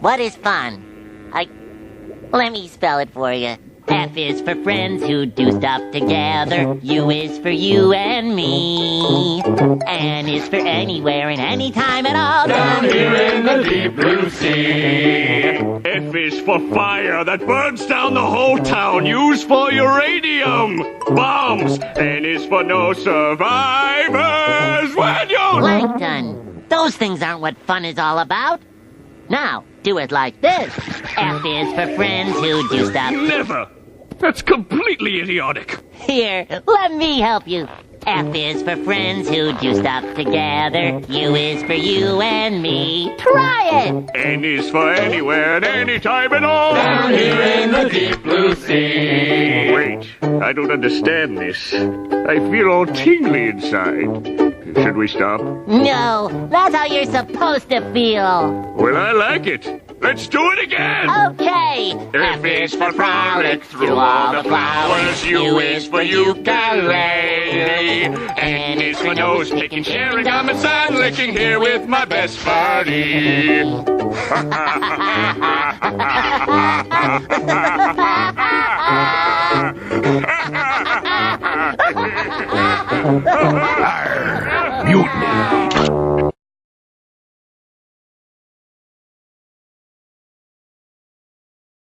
What is fun? Let me spell it for you. F is for friends who do stuff together. U is for you and me. N is for anywhere and anytime at all. Down here in the deep blue sea. F is for fire that burns down the whole town. U is for uranium bombs. N is for no survivors when you're... Plankton. Those things aren't what fun is all about. Now, do it like this. F is for friends who do stuff... Never! That's completely idiotic. Here, let me help you. F is for friends who do stuff together. U is for you and me. Try it! N is for anywhere and anytime at all. Down here in the deep blue sea. Wait, I don't understand this. I feel all tingly inside. Should we stop? No, that's how you're supposed to feel. Well, I like it. Let's do it again! Okay. F is for frolic through all the flowers. U is for ukulele. N is for nose picking, sharing gum and sun licking here with my best buddy. Mutiny.